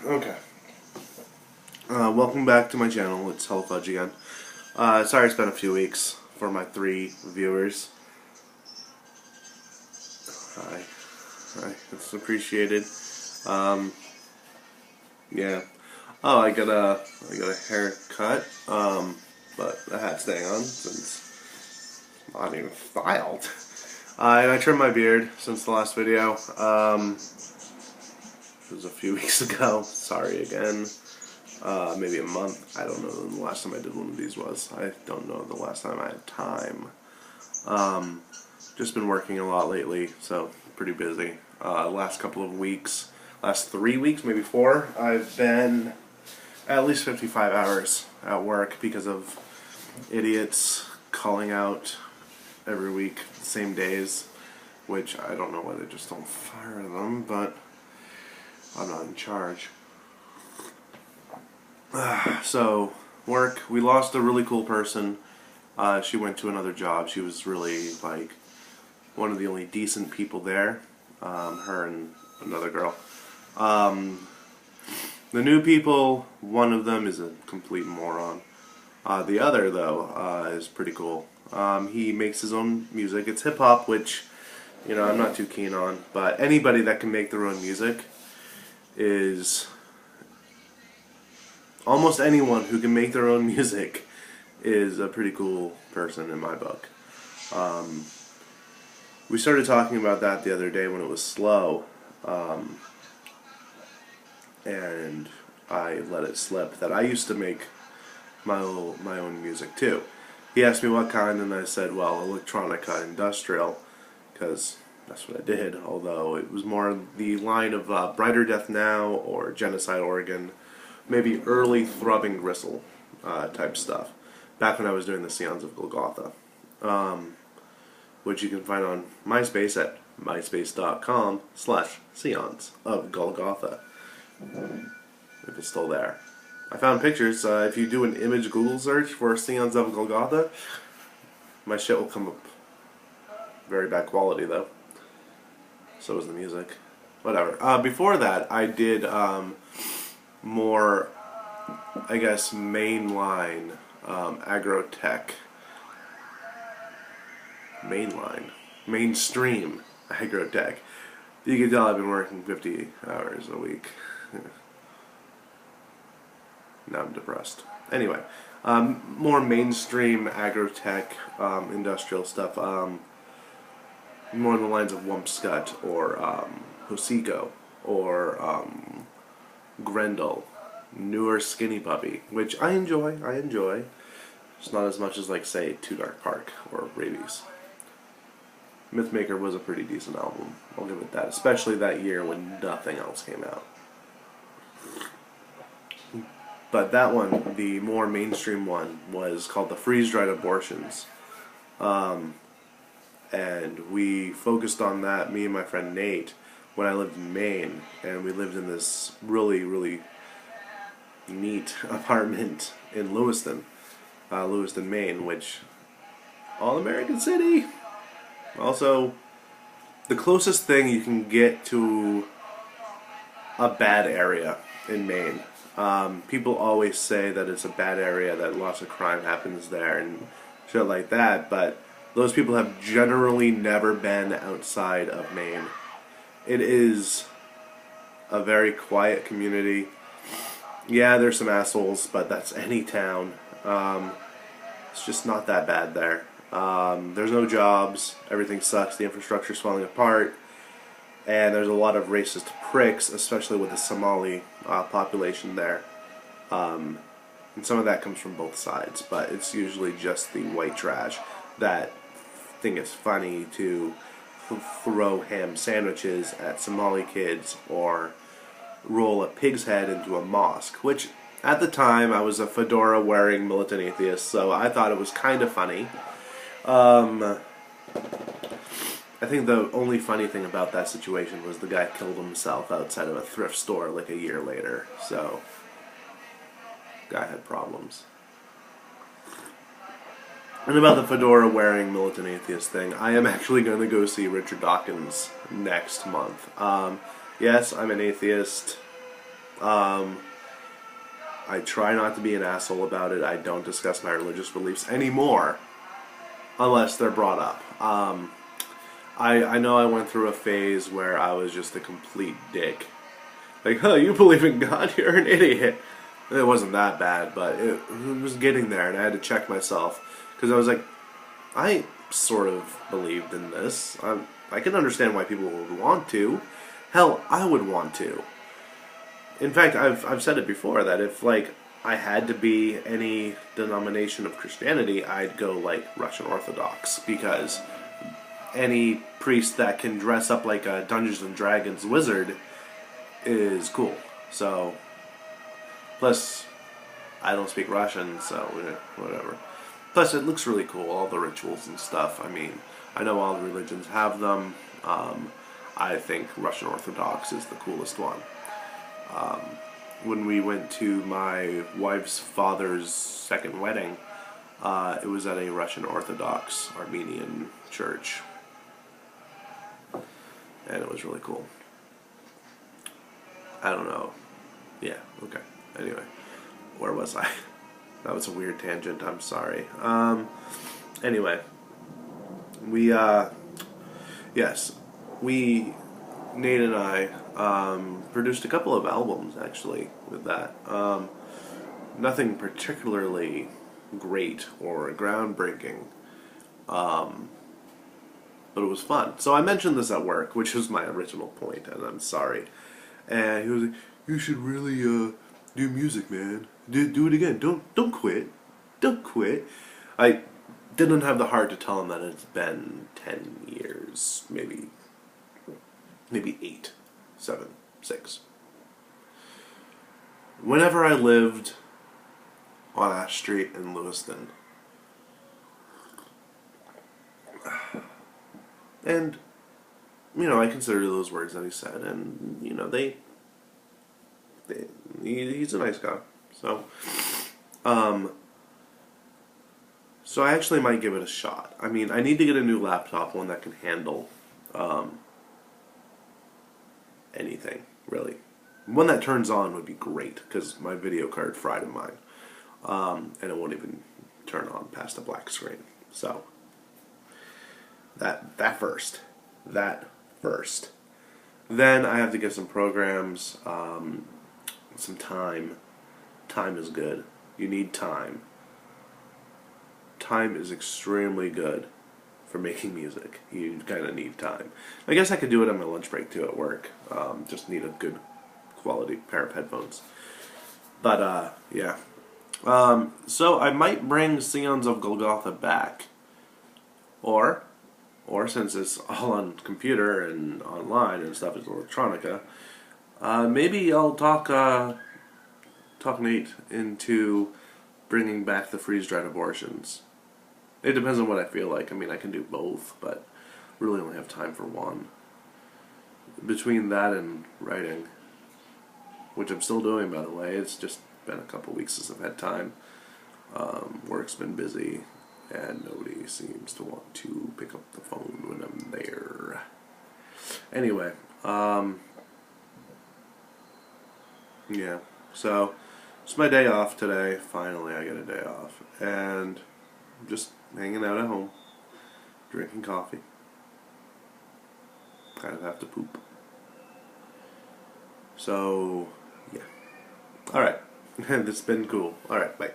Okay. Welcome back to my channel. It's Hello Fudge again. Sorry it's been a few weeks for my 3 viewers. Hi. Hi. It's appreciated. Yeah. Oh, I got a haircut. But the hat's staying on since it's not even filed. And I trimmed my beard since the last video. It was a few weeks ago. Sorry again. Maybe a month. I don't know when the last time I did one of these was. I don't know the last time I had time. Just been working a lot lately, so pretty busy. Last couple of weeks, last 3 weeks, maybe 4, I've been at least 55 hours at work because of idiots calling out every week, same days, which I don't know why they just don't fire them, but I'm not in charge. So, work, we lost a really cool person. She went to another job. She was really, like, one of the only decent people there. Her and another girl. The new people, one of them is a complete moron. The other, though, is pretty cool. He makes his own music. It's hip-hop, which, you know, I'm not too keen on. But anybody that can make their own music is... Almost anyone who can make their own music is a pretty cool person in my book. We started talking about that the other day when it was slow, and I let it slip that I used to make my own music too. He asked me what kind, and I said, well, electronica, industrial, because that's what I did, although it was more the line of Brighter Death Now or Genocide Oregon, maybe early Throbbing Gristle type stuff, back when I was doing the Scions of Golgotha, which you can find on MySpace at myspace.com/Scions of Golgotha, if it's still there. I found pictures. If you do an image Google search for Scions of Golgotha, my shit will come up. Very bad quality, though. So is the music. Whatever. Before that, I did more, I guess, mainline agro-tech. Mainstream agro-tech. You can tell I've been working 50 hours a week. Now I'm depressed. Anyway, more mainstream agro-tech, industrial stuff, more on the lines of Wumpscut or Hoseko or Grendel, newer Skinny Puppy, which I enjoy. It's not as much as, like, say, Too Dark Park or Rabies. Mythmaker was a pretty decent album, I'll give it that, especially that year when nothing else came out. But that one, the more mainstream one, was called The Freeze-Dried Abortions. And we focused on that, me and my friend Nate, when I lived in Maine, and we lived in this really, really neat apartment in Lewiston, Maine, which, all-American city. Also, the closest thing you can get to a bad area in Maine. People always say that it's a bad area, that lots of crime happens there and shit like that, but those people have generally never been outside of Maine. It is a very quiet community. Yeah, there's some assholes, but that's any town. It's just not that bad there. There's no jobs, everything sucks, the infrastructure's falling apart, and there's a lot of racist pricks, especially with the Somali population there. And some of that comes from both sides, but it's usually just the white trash that think it's funny to throw ham sandwiches at Somali kids or roll a pig's head into a mosque, which at the time I was a fedora wearing militant atheist, so I thought it was kind of funny. I think the only funny thing about that situation was the guy killed himself outside of a thrift store like a year later, so guy had problems. And about the fedora wearing militant atheist thing, I am actually going to go see Richard Dawkins next month. Yes, I'm an atheist. I try not to be an asshole about it. I don't discuss my religious beliefs anymore unless they're brought up. I know I went through a phase where I was just a complete dick. Like, huh, you believe in God? You're an idiot. It wasn't that bad, but it was getting there, and I had to check myself. Because I was like, I sort of believed in this. I can understand why people would want to. Hell, I would want to. In fact, I've said it before that if like I had to be any denomination of Christianity, I'd go like Russian Orthodox because any priest that can dress up like a Dungeons and Dragons wizard is cool. So, plus I don't speak Russian, so whatever. Plus, it looks really cool, all the rituals and stuff. I mean, I know all the religions have them. I think Russian Orthodox is the coolest one. When we went to my wife's father's second wedding, it was at a Russian Orthodox Armenian church. And it was really cool. I don't know. Yeah, okay. Anyway, where was I? That was a weird tangent, I'm sorry. Anyway, Nate and I, produced a couple of albums, actually, with that. Nothing particularly great or groundbreaking, but it was fun. So I mentioned this at work, which was my original point, and I'm sorry. And he was like, "You should really do music, man. Do it again. Don't quit. Don't quit." I didn't have the heart to tell him that it's been 10 years, maybe 8, 7, 6. Whenever I lived on Ash Street in Lewiston, and I consider those words that he said, and he's a nice guy, so so I actually might give it a shot. I mean, I need to get a new laptop, one that can handle anything, really. One that turns on would be great, because my video card fried in mine, and it won't even turn on past a black screen. So that first. Then I have to get some programs, some time. Time is good. You need time. Time is extremely good for making music. You kind of need time. I guess I could do it on my lunch break too at work. Just need a good quality pair of headphones. But yeah. So I might bring Scions of Golgotha back, or since it's all on computer and online and stuff, it's electronica. Maybe I'll talk Nate into bringing back the freeze-dried abortions. It depends on what I feel like. I mean, I can do both, but really only have time for one. Between that and writing, which I'm still doing, by the way, it's just been a couple weeks since I've had time. Work's been busy, and nobody seems to want to pick up the phone when I'm there. Anyway, yeah, so it's my day off today. Finally, I get a day off, and I'm just hanging out at home, drinking coffee. Kind of have to poop. So, yeah. Alright, it's been cool. Alright, bye.